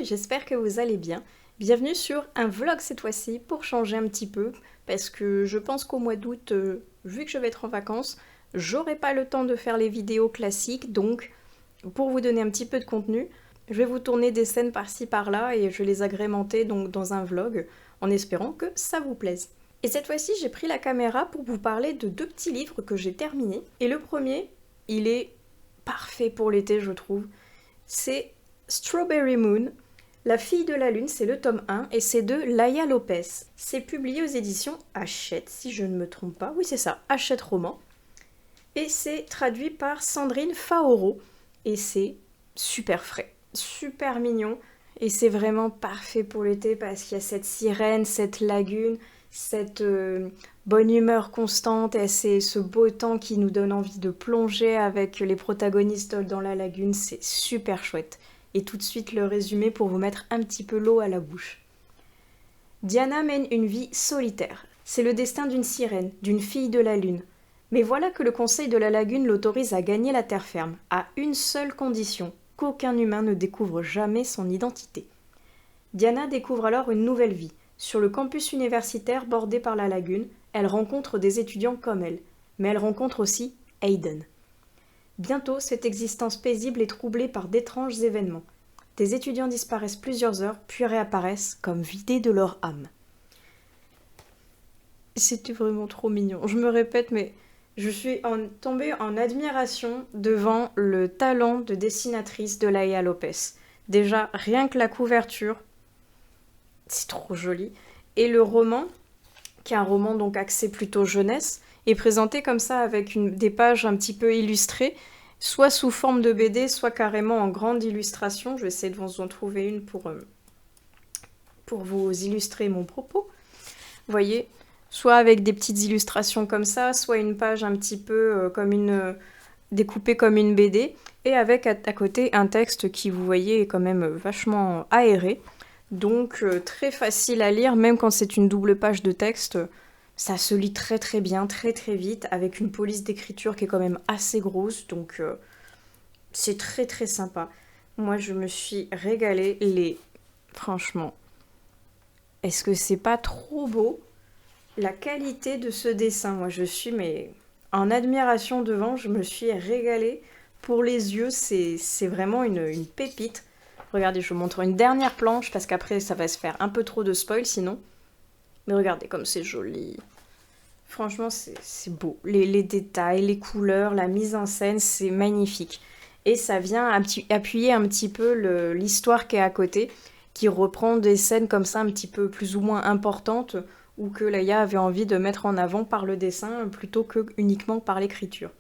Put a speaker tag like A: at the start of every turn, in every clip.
A: j'espère que vous allez bien. Bienvenue sur un vlog cette fois-ci pour changer un petit peu parce que je pense qu'au mois d'août, vu que je vais être en vacances, j'aurai pas le temps de faire les vidéos classiques, donc pour vous donner un petit peu de contenu, je vais vous tourner des scènes par-ci par-là et je vais les agrémenter donc dans un vlog en espérant que ça vous plaise. Et cette fois-ci, j'ai pris la caméra pour vous parler de deux petits livres que j'ai terminés. Et le premier, il est parfait pour l'été, je trouve. C'est Strawberry Moon, La fille de la lune, c'est le tome 1 et c'est de Laia Lopez. C'est publié aux éditions Hachette, si je ne me trompe pas. Oui, c'est ça, Hachette Roman. Et c'est traduit par Sandrine Faoro. Et c'est super frais, super mignon. Et c'est vraiment parfait pour l'été parce qu'il y a cette sirène, cette lagune, cette bonne humeur constante et c'est ce beau temps qui nous donne envie de plonger avec les protagonistes dans la lagune. C'est super chouette. Et tout de suite le résumé pour vous mettre un petit peu l'eau à la bouche. Diana mène une vie solitaire. C'est le destin d'une sirène, d'une fille de la lune. Mais voilà que le conseil de la lagune l'autorise à gagner la terre ferme, à une seule condition, qu'aucun humain ne découvre jamais son identité. Diana découvre alors une nouvelle vie. Sur le campus universitaire bordé par la lagune, elle rencontre des étudiants comme elle, mais elle rencontre aussi Aiden. Bientôt, cette existence paisible est troublée par d'étranges événements. Des étudiants disparaissent plusieurs heures, puis réapparaissent comme vidés de leur âme. C'était vraiment trop mignon. Je me répète, mais je suis tombée en admiration devant le talent de dessinatrice de Laia Lopez. Déjà, rien que la couverture, c'est trop joli. Et le roman, qui est un roman donc axé plutôt jeunesse, est présenté comme ça avec des pages un petit peu illustrées, soit sous forme de BD, soit carrément en grande illustration. Je vais essayer de vous en trouver une pour vous illustrer mon propos. Vous voyez, soit avec des petites illustrations comme ça, soit une page un petit peu découpée comme une BD, et avec à côté un texte qui, vous voyez, est quand même vachement aéré. Donc très facile à lire, même quand c'est une double page de texte, ça se lit très très bien, très très vite, avec une police d'écriture qui est quand même assez grosse, donc c'est très très sympa. Moi je me suis régalée, franchement, est-ce que c'est pas trop beau? La qualité de ce dessin, moi je suis en admiration devant, je me suis régalée. Pour les yeux, c'est vraiment une pépite. Regardez, je vous montre une dernière planche, parce qu'après, ça va se faire un peu trop de spoil, sinon. Mais regardez comme c'est joli. Franchement, c'est beau. Les détails, les couleurs, la mise en scène, c'est magnifique. Et ça vient appuyer un petit peu l'histoire qui est à côté, qui reprend des scènes comme ça, un petit peu plus ou moins importantes, ou que Laia avait envie de mettre en avant par le dessin, plutôt que uniquement par l'écriture.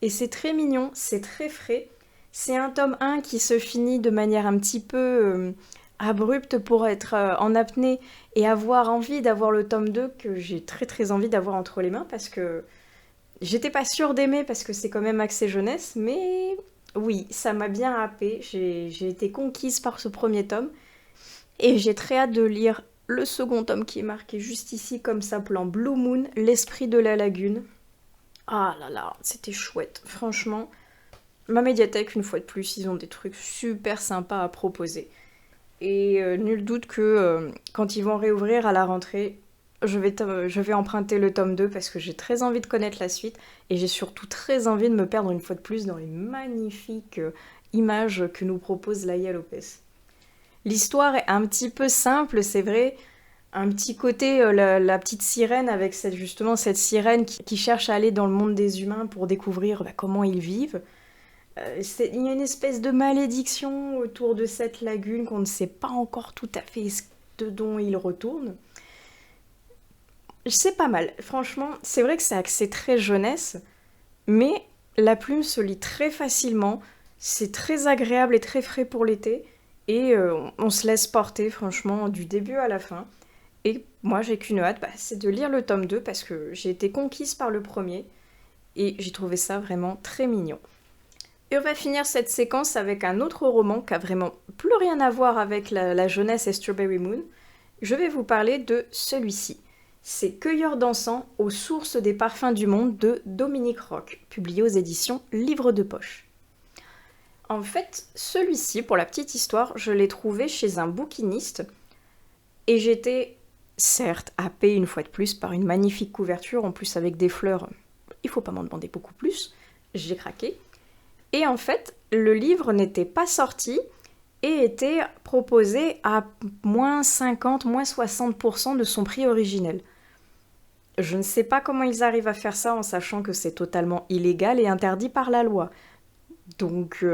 A: Et c'est très mignon, c'est très frais. C'est un tome 1 qui se finit de manière un petit peu abrupte pour être en apnée et avoir envie d'avoir le tome 2 que j'ai très très envie d'avoir entre les mains parce que j'étais pas sûre d'aimer parce que c'est quand même axé jeunesse, mais oui, ça m'a bien happée. J'ai été conquise par ce premier tome et j'ai très hâte de lire le second tome qui est marqué juste ici comme s'appelant Blue Moon, l'esprit de la lagune. Ah là là, c'était chouette, franchement. Ma médiathèque, une fois de plus, ils ont des trucs super sympas à proposer. Et nul doute que quand ils vont réouvrir à la rentrée, je vais emprunter le tome 2 parce que j'ai très envie de connaître la suite et j'ai surtout très envie de me perdre une fois de plus dans les magnifiques images que nous propose Laia Lopez. L'histoire est un petit peu simple, c'est vrai, un petit côté, la petite sirène avec justement cette sirène qui cherche à aller dans le monde des humains pour découvrir comment ils vivent. Il y a une espèce de malédiction autour de cette lagune qu'on ne sait pas encore tout à fait de dont il retourne. C'est pas mal, franchement, c'est vrai que c'est axé très jeunesse, mais la plume se lit très facilement, c'est très agréable et très frais pour l'été, et on se laisse porter franchement du début à la fin. Et moi j'ai qu'une hâte, c'est de lire le tome 2 parce que j'ai été conquise par le premier, et j'ai trouvé ça vraiment très mignon. Et on va finir cette séquence avec un autre roman qui a vraiment plus rien à voir avec la jeunesse et Strawberry Moon. Je vais vous parler de celui-ci. C'est Cueilleur d'encens aux sources des parfums du monde de Dominique Roch, publié aux éditions Livre de Poche. En fait, celui-ci, pour la petite histoire, je l'ai trouvé chez un bouquiniste et j'étais, certes, happée une fois de plus par une magnifique couverture, en plus avec des fleurs. Il faut pas m'en demander beaucoup plus. J'ai craqué. Et en fait, le livre n'était pas sorti et était proposé à moins 50, moins 60% de son prix originel. Je ne sais pas comment ils arrivent à faire ça en sachant que c'est totalement illégal et interdit par la loi. Donc,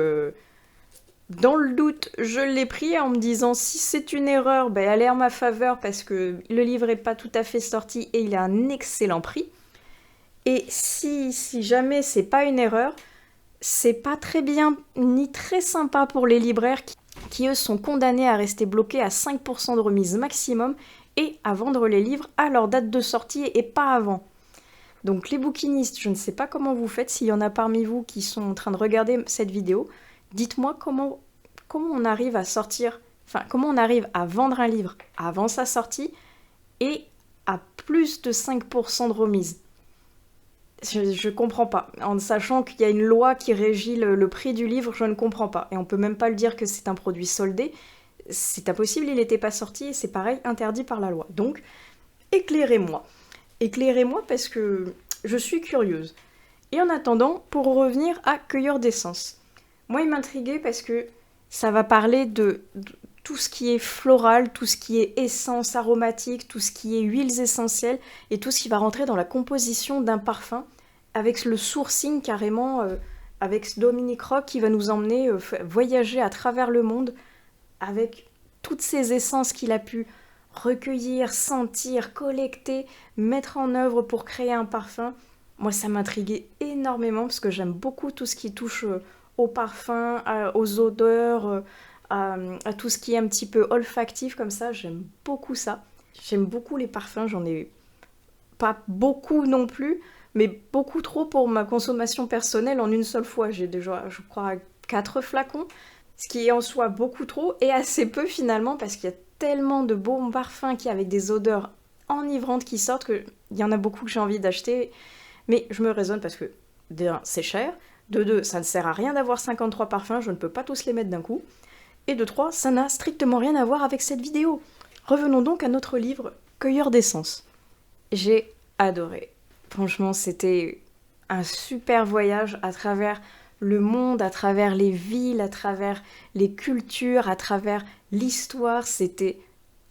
A: dans le doute, je l'ai pris en me disant si c'est une erreur, ben, elle est en ma faveur parce que le livre n'est pas tout à fait sorti et il a un excellent prix. Et si jamais c'est pas une erreur, c'est pas très bien ni très sympa pour les libraires qui eux sont condamnés à rester bloqués à 5% de remise maximum et à vendre les livres à leur date de sortie et pas avant. Donc les bouquinistes, je ne sais pas comment vous faites, s'il y en a parmi vous qui sont en train de regarder cette vidéo, dites-moi comment on arrive à sortir, enfin comment on arrive à vendre un livre avant sa sortie et à plus de 5% de remise. Je comprends pas. En sachant qu'il y a une loi qui régit le prix du livre, je ne comprends pas. Et on peut même pas le dire que c'est un produit soldé. C'est impossible, il n'était pas sorti et c'est pareil, interdit par la loi. Donc, éclairez-moi. Éclairez-moi parce que je suis curieuse. Et en attendant, pour revenir à Cueilleur d'essence. Moi, il m'intriguait parce que ça va parler de tout ce qui est floral, tout ce qui est essence aromatique, tout ce qui est huiles essentielles et tout ce qui va rentrer dans la composition d'un parfum avec le sourcing carrément, avec Dominique Rock qui va nous emmener voyager à travers le monde avec toutes ces essences qu'il a pu recueillir, sentir, collecter, mettre en œuvre pour créer un parfum. Moi, ça m'intriguait énormément parce que j'aime beaucoup tout ce qui touche au parfum, aux odeurs, à tout ce qui est un petit peu olfactif comme ça. J'aime beaucoup ça. J'aime beaucoup les parfums, j'en ai pas beaucoup non plus, mais beaucoup trop pour ma consommation personnelle en une seule fois. J'ai déjà, je crois, 4 flacons, ce qui est en soi beaucoup trop et assez peu finalement parce qu'il y a tellement de beaux parfums qui avec des odeurs enivrantes qui sortent qu'il y en a beaucoup que j'ai envie d'acheter. Mais je me raisonne parce que, d'un, c'est cher, de deux, ça ne sert à rien d'avoir 53 parfums, je ne peux pas tous les mettre d'un coup, et de trois, ça n'a strictement rien à voir avec cette vidéo. Revenons donc à notre livre Cueilleur d'essence. J'ai adoré. Franchement, c'était un super voyage à travers le monde, à travers les villes, à travers les cultures, à travers l'histoire. C'était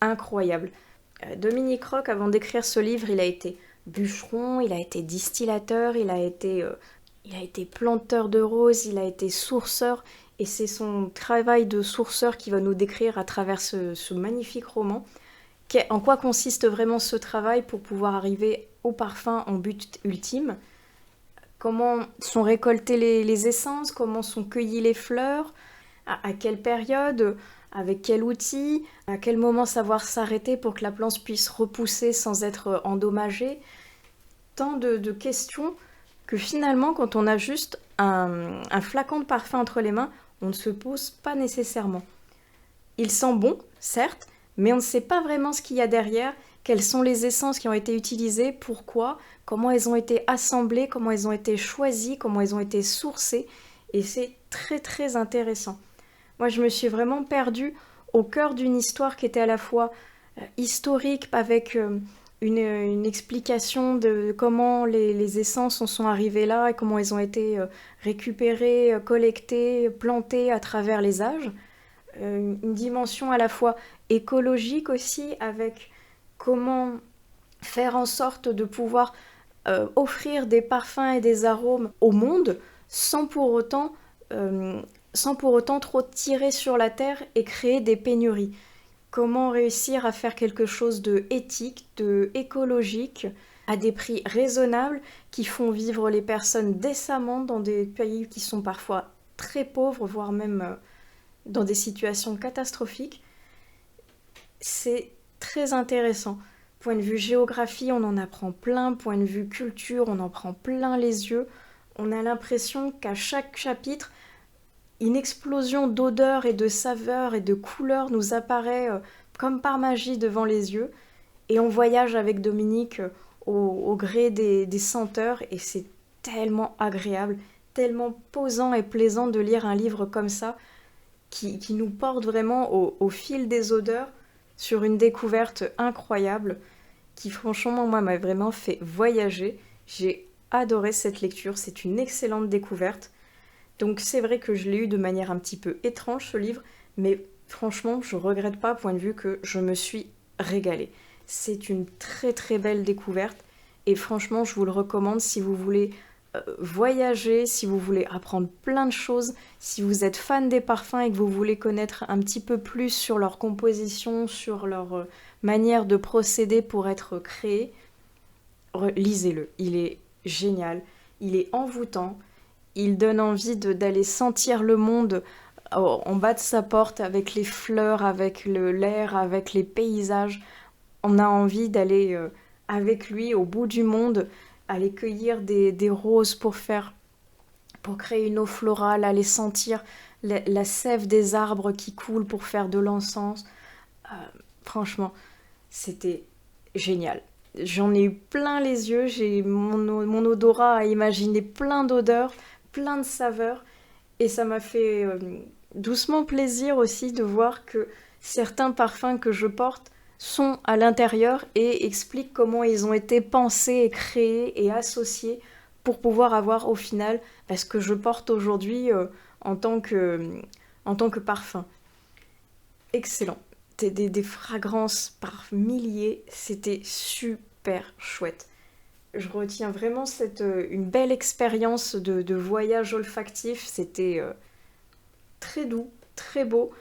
A: incroyable. Dominique Rock, avant d'écrire ce livre, il a été bûcheron, il a été distillateur, il a été planteur de roses, il a été sourceur, et c'est son travail de sourceur qui va nous décrire à travers ce magnifique roman. En quoi consiste vraiment ce travail pour pouvoir arriver au parfum en but ultime? Comment sont récoltées les essences? Comment sont cueillies les fleurs? À quelle période? Avec quel outil? À quel moment savoir s'arrêter pour que la plante puisse repousser sans être endommagée? Tant de questions que finalement, quand on a juste un flacon de parfum entre les mains, on ne se pose pas nécessairement. Il sent bon, certes, mais on ne sait pas vraiment ce qu'il y a derrière, quelles sont les essences qui ont été utilisées, pourquoi, comment elles ont été assemblées, comment elles ont été choisies, comment elles ont été sourcées, et c'est très très intéressant. Moi, je me suis vraiment perdue au cœur d'une histoire qui était à la fois historique, avec une explication de comment les essences en sont arrivées là et comment elles ont été récupérées, collectées, plantées à travers les âges. Une dimension à la fois écologique aussi, avec comment faire en sorte de pouvoir offrir des parfums et des arômes au monde sans pour autant trop tirer sur la terre et créer des pénuries. Comment réussir à faire quelque chose de éthique, de écologique, à des prix raisonnables qui font vivre les personnes décemment dans des pays qui sont parfois très pauvres, voire même dans des situations catastrophiques. C'est très intéressant. Point de vue géographie, on en apprend plein. Point de vue culture, on en prend plein les yeux. On a l'impression qu'à chaque chapitre, une explosion d'odeurs et de saveurs et de couleurs nous apparaît comme par magie devant les yeux. Et on voyage avec Dominique au gré des senteurs et c'est tellement agréable, tellement posant et plaisant de lire un livre comme ça, qui nous porte vraiment au fil des odeurs sur une découverte incroyable, qui franchement, moi, m'a vraiment fait voyager. J'ai adoré cette lecture, c'est une excellente découverte. Donc c'est vrai que je l'ai eu de manière un petit peu étrange, ce livre, mais franchement, je regrette pas, point de vue que je me suis régalée. C'est une très très belle découverte, et franchement, je vous le recommande si vous voulez voyager, si vous voulez apprendre plein de choses, si vous êtes fan des parfums et que vous voulez connaître un petit peu plus sur leur composition, sur leur manière de procéder pour être créé, lisez-le. Il est génial, il est envoûtant, il donne envie d'aller sentir le monde en bas de sa porte avec les fleurs, avec l'air, avec les paysages. On a envie d'aller avec lui au bout du monde, aller cueillir des roses pour créer une eau florale, aller sentir la sève des arbres qui coulent pour faire de l'encens. Franchement, c'était génial. J'en ai eu plein les yeux, mon odorat a imaginé plein d'odeurs, plein de saveurs, et ça m'a fait doucement plaisir aussi de voir que certains parfums que je porte sont à l'intérieur et expliquent comment ils ont été pensés et créés et associés pour pouvoir avoir au final ce que je porte aujourd'hui en tant que parfum. Excellent. Des fragrances par milliers, c'était super chouette. Je retiens vraiment une belle expérience de voyage olfactif, c'était très doux, très beau.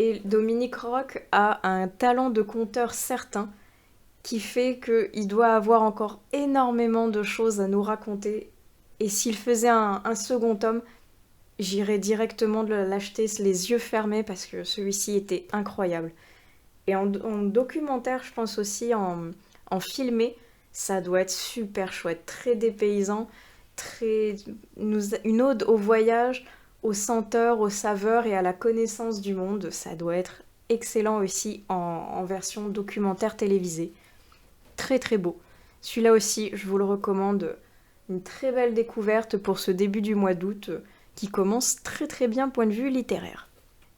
A: Et Dominique Roch a un talent de conteur certain qui fait qu'il doit avoir encore énormément de choses à nous raconter. Et s'il faisait un second tome, j'irais directement l'acheter les yeux fermés parce que celui-ci était incroyable. Et en documentaire, je pense aussi en filmé, ça doit être super chouette, très dépaysant, une ode au voyage, aux senteurs, aux saveurs et à la connaissance du monde. Ça doit être excellent aussi en version documentaire télévisée. Très très beau. Celui-là aussi, je vous le recommande. Une très belle découverte pour ce début du mois d'août qui commence très très bien point de vue littéraire.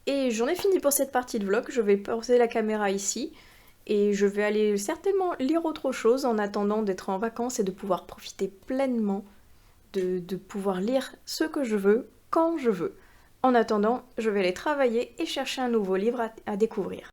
A: Et j'en ai fini pour cette partie de vlog. Je vais poser la caméra ici et je vais aller certainement lire autre chose en attendant d'être en vacances et de pouvoir profiter pleinement de pouvoir lire ce que je veux quand je veux. En attendant, je vais aller travailler et chercher un nouveau livre à découvrir.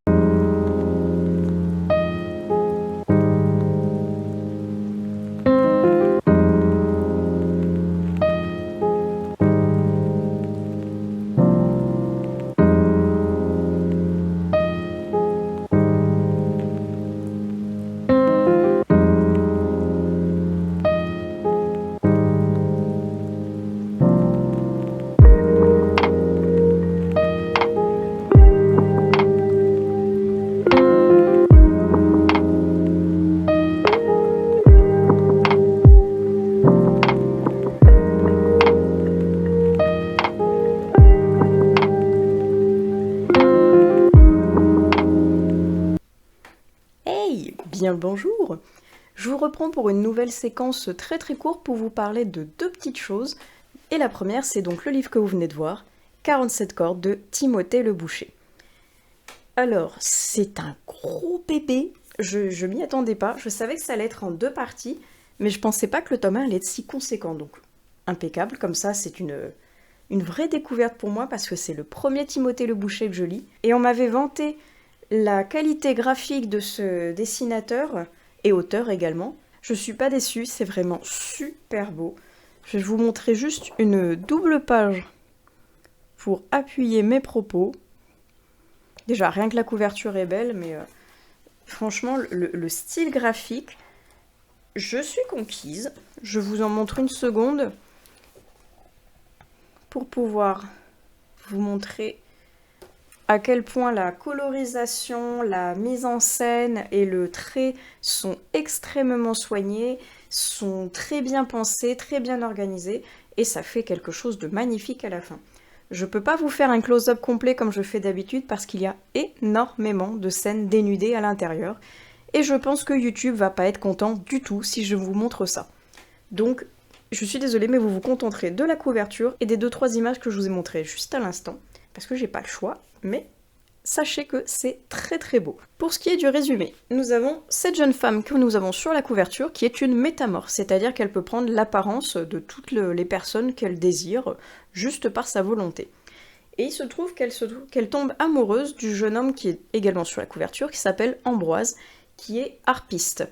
A: Bien le bonjour. Je vous reprends pour une nouvelle séquence très très courte pour vous parler de deux petites choses. Et la première, c'est donc le livre que vous venez de voir, 47 cordes de Timothée Le Boucher. Alors, c'est un gros bébé, je m'y attendais pas, je savais que ça allait être en deux parties, mais je pensais pas que le tome 1 allait être si conséquent, donc impeccable, comme ça c'est une vraie découverte pour moi parce que c'est le premier Timothée Le Boucher que je lis, et on m'avait vanté la qualité graphique de ce dessinateur, et auteur également. Je suis pas déçue, c'est vraiment super beau. Je vais vous montrer juste une double page pour appuyer mes propos. Déjà, rien que la couverture est belle, mais franchement, le style graphique, je suis conquise. Je vous en montre une seconde pour pouvoir vous montrer à quel point la colorisation, la mise en scène et le trait sont extrêmement soignés, sont très bien pensés, très bien organisés, et ça fait quelque chose de magnifique à la fin. Je peux pas vous faire un close-up complet comme je fais d'habitude parce qu'il y a énormément de scènes dénudées à l'intérieur, et je pense que YouTube va pas être content du tout si je vous montre ça. Donc, Je suis désolée, mais vous vous contenterez de la couverture et des 2-3 images que je vous ai montrées juste à l'instant, parce que j'ai pas le choix, mais sachez que c'est très très beau. Pour ce qui est du résumé, nous avons cette jeune femme que nous avons sur la couverture qui est une métamorphe, c'est-à-dire qu'elle peut prendre l'apparence de toutes les personnes qu'elle désire, juste par sa volonté. Et il se trouve qu'elle tombe amoureuse du jeune homme qui est également sur la couverture, qui s'appelle Ambroise, qui est harpiste.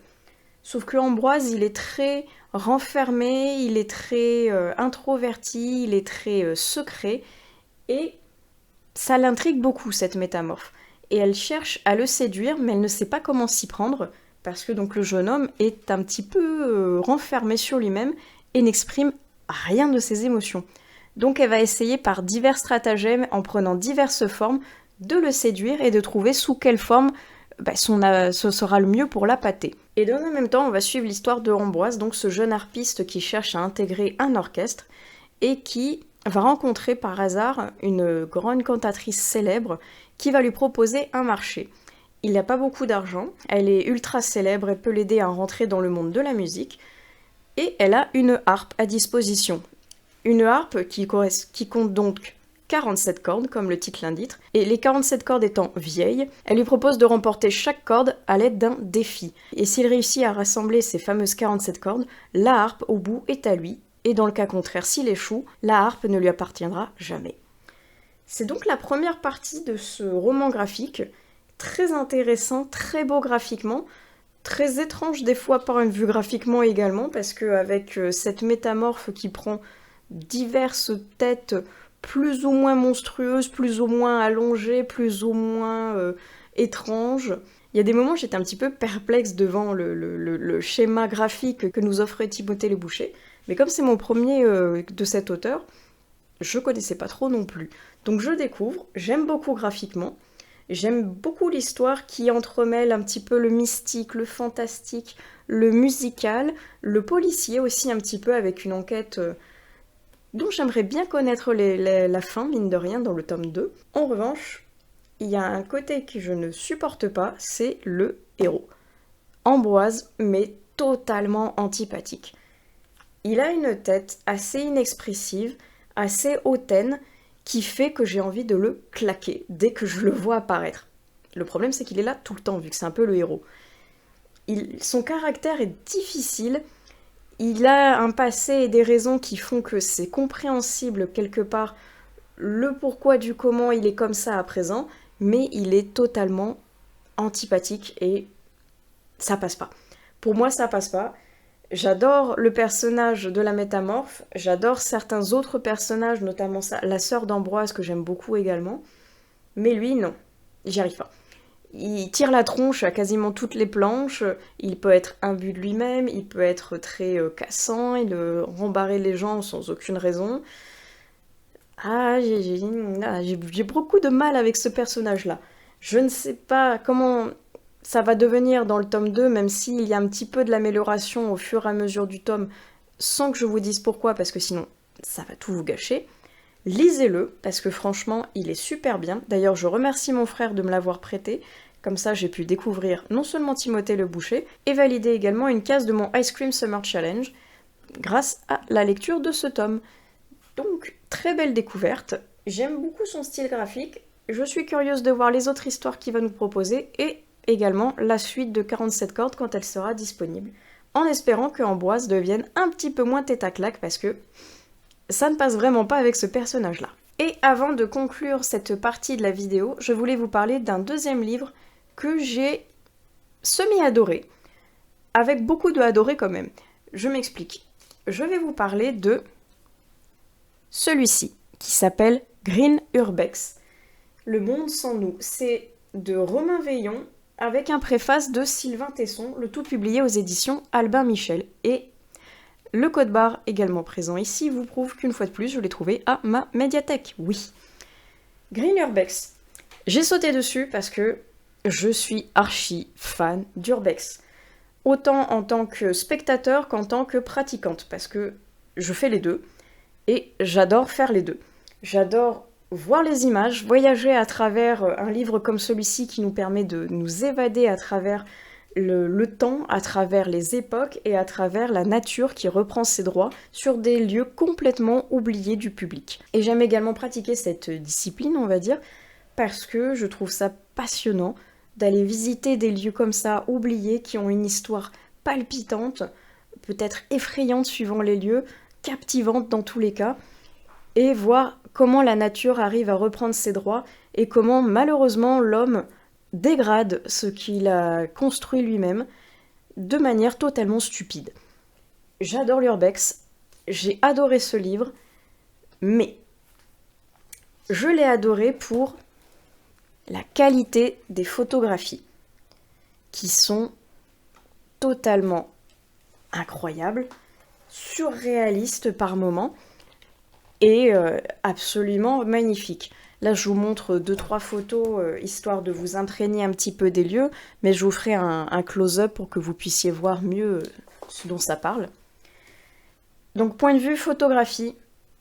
A: Sauf que Ambroise, il est très renfermé, il est très introverti, il est très secret, et ça l'intrigue beaucoup, cette métamorphe. Et elle cherche à le séduire, mais elle ne sait pas comment s'y prendre, parce que donc le jeune homme est un petit peu renfermé sur lui-même et n'exprime rien de ses émotions. Donc elle va essayer par divers stratagèmes, en prenant diverses formes, de le séduire et de trouver sous quelle forme ce sera le mieux pour l'appâter. Et dans le même temps, on va suivre l'histoire de Ambroise, donc ce jeune harpiste qui cherche à intégrer un orchestre et qui va rencontrer par hasard une grande cantatrice célèbre qui va lui proposer un marché. Il n'a pas beaucoup d'argent, elle est ultra célèbre et peut l'aider à rentrer dans le monde de la musique, et elle a une harpe à disposition. Une harpe qui compte donc 47 cordes, comme le titre l'indique, et les 47 cordes étant vieilles, elle lui propose de remporter chaque corde à l'aide d'un défi. Et s'il réussit à rassembler ces fameuses 47 cordes, la harpe au bout est à lui, et dans le cas contraire, s'il échoue, la harpe ne lui appartiendra jamais. C'est donc la première partie de ce roman graphique, très intéressant, très beau graphiquement, très étrange des fois par une vue graphiquement également, parce qu'avec cette métamorphe qui prend diverses têtes plus ou moins monstrueuses, plus ou moins allongées, plus ou moins étranges. Il y a des moments où j'étais un petit peu perplexe devant le schéma graphique que nous offrait Timothée Le Boucher, mais comme c'est mon premier de cet auteur, je connaissais pas trop non plus. Donc je découvre, j'aime beaucoup graphiquement, j'aime beaucoup l'histoire qui entremêle un petit peu le mystique, le fantastique, le musical, le policier aussi un petit peu avec une enquête dont j'aimerais bien connaître la fin, mine de rien, dans le tome 2. En revanche, il y a un côté que je ne supporte pas, c'est le héros. Ambroise, mais totalement antipathique. Il a une tête assez inexpressive, assez hautaine, qui fait que j'ai envie de le claquer dès que je le vois apparaître. Le problème, c'est qu'il est là tout le temps, vu que c'est un peu le héros. Son caractère est difficile. Il a un passé et des raisons qui font que c'est compréhensible quelque part le pourquoi du comment il est comme ça à présent, mais il est totalement antipathique et ça passe pas. Pour moi, ça passe pas. J'adore le personnage de la métamorphe, j'adore certains autres personnages, notamment la sœur d'Ambroise que j'aime beaucoup également, mais lui, non, j'y arrive pas. Il tire la tronche à quasiment toutes les planches, il peut être imbu de lui-même, il peut être très cassant, il rembarrer les gens sans aucune raison. J'ai beaucoup de mal avec ce personnage-là. Je ne sais pas comment ça va devenir dans le tome 2, même s'il y a un petit peu de l'amélioration au fur et à mesure du tome, sans que je vous dise pourquoi, parce que sinon ça va tout vous gâcher. Lisez-le, parce que franchement, il est super bien. D'ailleurs, je remercie mon frère de me l'avoir prêté. Comme ça, j'ai pu découvrir non seulement Timothée Le Boucher, et valider également une case de mon Ice Cream Summer Challenge, grâce à la lecture de ce tome. Donc, très belle découverte. J'aime beaucoup son style graphique. Je suis curieuse de voir les autres histoires qu'il va nous proposer, et également la suite de 47 cordes quand elle sera disponible. En espérant que Ambroise devienne un petit peu moins tête à claque, parce que ça ne passe vraiment pas avec ce personnage-là. Et avant de conclure cette partie de la vidéo, je voulais vous parler d'un deuxième livre que j'ai semi-adoré, avec beaucoup de adoré quand même. Je m'explique. Je vais vous parler de celui-ci, qui s'appelle Green Urbex. Le monde sans nous. C'est de Romain Veillon, avec un préface de Sylvain Tesson, le tout publié aux éditions Albin Michel. Et le code barre également présent ici vous prouve qu'une fois de plus, je l'ai trouvé à ma médiathèque. Oui. Green Urbex. J'ai sauté dessus parce que je suis archi fan d'Urbex. Autant en tant que spectateur qu'en tant que pratiquante, parce que je fais les deux, et j'adore faire les deux. J'adore voir les images, voyager à travers un livre comme celui-ci qui nous permet de nous évader à travers le temps à travers les époques et à travers la nature qui reprend ses droits sur des lieux complètement oubliés du public. Et j'aime également pratiquer cette discipline, on va dire, parce que je trouve ça passionnant d'aller visiter des lieux comme ça, oubliés, qui ont une histoire palpitante, peut-être effrayante suivant les lieux, captivante dans tous les cas, et voir comment la nature arrive à reprendre ses droits et comment malheureusement l'homme dégrade ce qu'il a construit lui-même de manière totalement stupide. J'adore l'urbex, j'ai adoré ce livre, mais je l'ai adoré pour la qualité des photographies, qui sont totalement incroyables, surréalistes par moments, et absolument magnifiques. Là, je vous montre 2-3 photos, histoire de vous imprégner un petit peu des lieux, mais je vous ferai un close-up pour que vous puissiez voir mieux ce dont ça parle. Donc, point de vue photographie,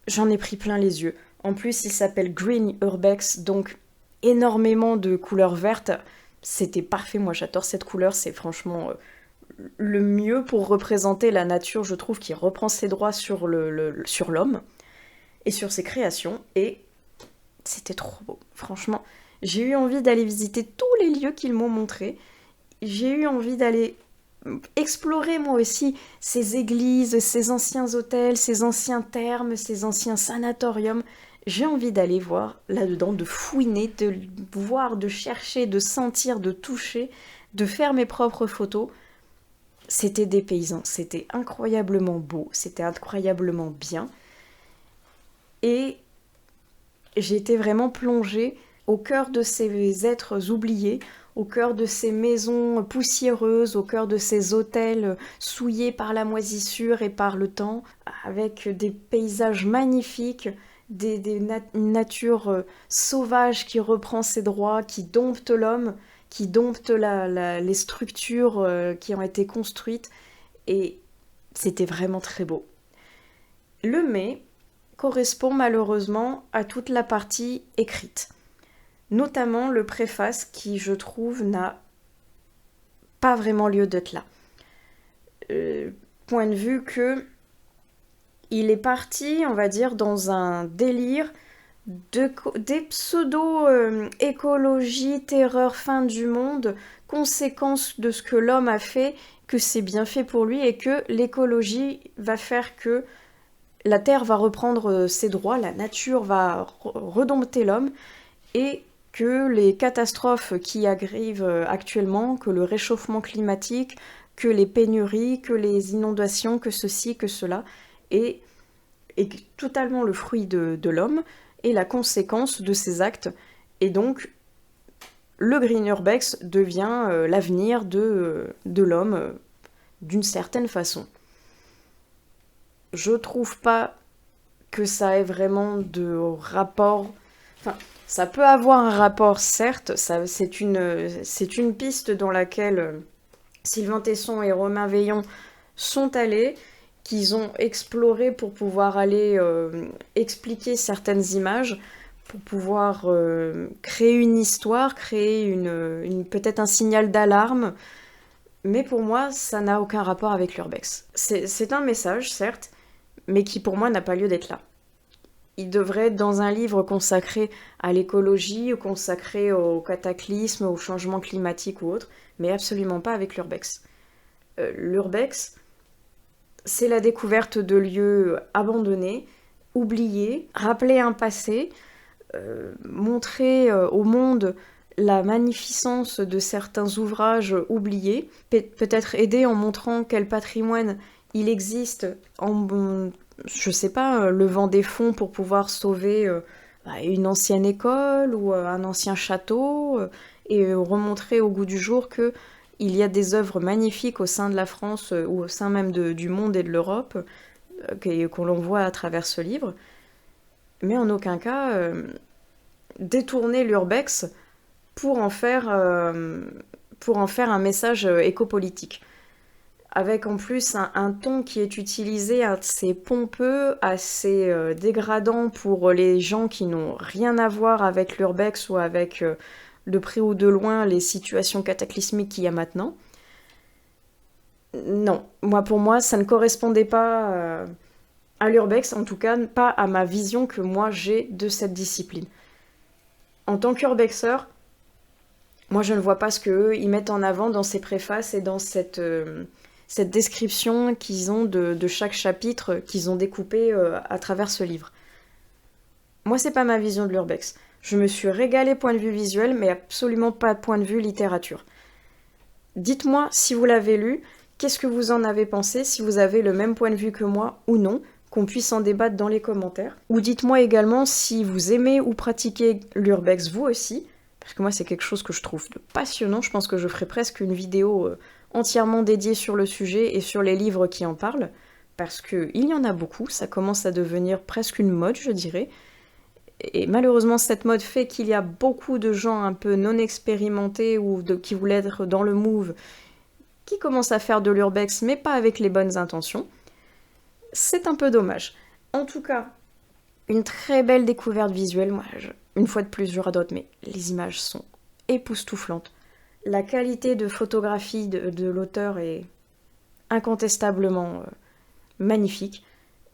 A: j'en ai pris plein les yeux. En plus, il s'appelle Green Urbex, donc énormément de couleurs vertes. C'était parfait, moi j'adore cette couleur, c'est franchement le mieux pour représenter la nature, je trouve, qui reprend ses droits sur l'homme et sur ses créations, et c'était trop beau, franchement. J'ai eu envie d'aller visiter tous les lieux qu'ils m'ont montrés, j'ai eu envie d'aller explorer moi aussi ces églises, ces anciens hôtels, ces anciens thermes, ces anciens sanatoriums. J'ai envie d'aller voir là-dedans, de fouiner, de voir, de chercher, de sentir, de toucher, de faire mes propres photos. C'était dépaysant, c'était incroyablement beau, c'était incroyablement bien. Et j'ai été vraiment plongée au cœur de ces êtres oubliés, au cœur de ces maisons poussiéreuses, au cœur de ces hôtels souillés par la moisissure et par le temps, avec des paysages magnifiques, une nature sauvage qui reprend ses droits, qui dompte l'homme, qui dompte les structures qui ont été construites, et c'était vraiment très beau. Le mais correspond malheureusement à toute la partie écrite, notamment le préface qui, je trouve, n'a pas vraiment lieu d'être là. Point de vue que il est parti, on va dire, dans un délire des pseudo-écologie, terreur, fin du monde, conséquence de ce que l'homme a fait, que c'est bien fait pour lui et que l'écologie va faire que la Terre va reprendre ses droits, la nature va redompter l'homme, et que les catastrophes qui arrivent actuellement, que le réchauffement climatique, que les pénuries, que les inondations, que ceci, que cela, est totalement le fruit de l'homme et la conséquence de ses actes. Et donc, le Green Urbex devient l'avenir de l'homme d'une certaine façon. Je trouve pas que ça ait vraiment de rapport. Enfin, ça peut avoir un rapport, certes, c'est une piste dans laquelle Sylvain Tesson et Romain Veillon sont allés, qu'ils ont exploré pour pouvoir aller expliquer certaines images, pour pouvoir créer une histoire, créer peut-être un signal d'alarme. Mais pour moi, ça n'a aucun rapport avec l'urbex. C'est un message, certes, mais qui pour moi n'a pas lieu d'être là. Il devrait être dans un livre consacré à l'écologie, ou consacré au cataclysme, au changement climatique ou autre, mais absolument pas avec l'urbex. L'urbex, c'est la découverte de lieux abandonnés, oubliés, rappeler un passé, montrer au monde la magnificence de certains ouvrages oubliés, peut-être aider en montrant quel patrimoine il existe, je sais pas, levant des fonds pour pouvoir sauver une ancienne école ou un ancien château, et remontrer au goût du jour que il y a des œuvres magnifiques au sein de la France ou au sein même du monde et de l'Europe qu'on l'on voit à travers ce livre, mais en aucun cas détourner l'urbex pour en faire un message écopolitique. Avec en plus un ton qui est utilisé assez pompeux, assez dégradant pour les gens qui n'ont rien à voir avec l'urbex ou avec de près ou de loin les situations cataclysmiques qu'il y a maintenant. Non, pour moi, ça ne correspondait pas à l'urbex, en tout cas pas à ma vision que moi j'ai de cette discipline. En tant qu'urbexeur, moi je ne vois pas ce qu'eux ils mettent en avant dans ces préfaces et dans cette description qu'ils ont de chaque chapitre qu'ils ont découpé à travers ce livre. Moi, c'est pas ma vision de l'urbex. Je me suis régalée point de vue visuel, mais absolument pas point de vue littérature. Dites-moi si vous l'avez lu, qu'est-ce que vous en avez pensé, si vous avez le même point de vue que moi ou non, qu'on puisse en débattre dans les commentaires. Ou dites-moi également si vous aimez ou pratiquez l'urbex vous aussi, parce que moi c'est quelque chose que je trouve passionnant, je pense que je ferai presque une vidéo entièrement dédiée sur le sujet et sur les livres qui en parlent, parce qu'il y en a beaucoup, ça commence à devenir presque une mode je dirais, et malheureusement, cette mode fait qu'il y a beaucoup de gens un peu non expérimentés ou qui voulaient être dans le move, qui commencent à faire de l'urbex, mais pas avec les bonnes intentions. C'est un peu dommage. En tout cas, une très belle découverte visuelle. Une fois de plus, je radote, mais les images sont époustouflantes. La qualité de photographie de l'auteur est incontestablement magnifique.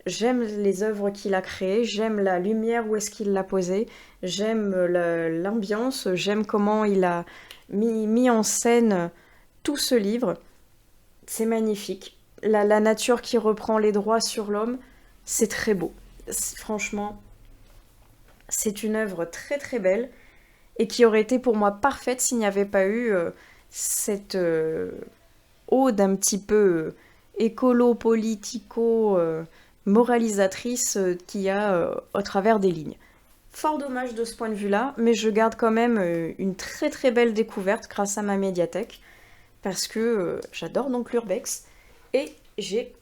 A: J'aime les œuvres qu'il a créées, j'aime la lumière où est-ce qu'il l'a posée, j'aime l'ambiance, j'aime comment il a mis en scène tout ce livre. C'est magnifique. La nature qui reprend les droits sur l'homme, c'est très beau. Franchement, c'est une œuvre très très belle et qui aurait été pour moi parfaite s'il n'y avait pas eu cette ode un petit peu écolo-politico- moralisatrice qu'il y a au travers des lignes. Fort dommage de ce point de vue-là, mais je garde quand même une très très belle découverte grâce à ma médiathèque, parce que j'adore donc l'urbex, et j'ai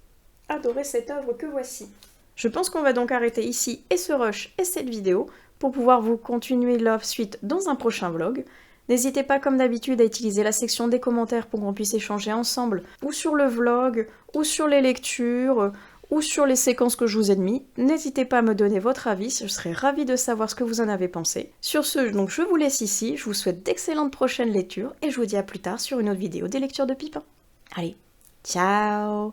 A: adoré cette œuvre que voici. Je pense qu'on va donc arrêter ici et ce rush et cette vidéo pour pouvoir vous continuer la suite dans un prochain vlog. N'hésitez pas comme d'habitude à utiliser la section des commentaires pour qu'on puisse échanger ensemble, ou sur le vlog, ou sur les lectures, ou sur les séquences que je vous ai mis. N'hésitez pas à me donner votre avis, je serais ravie de savoir ce que vous en avez pensé. Sur ce, donc je vous laisse ici, je vous souhaite d'excellentes prochaines lectures, et je vous dis à plus tard sur une autre vidéo des lectures de Pipin. Allez, ciao!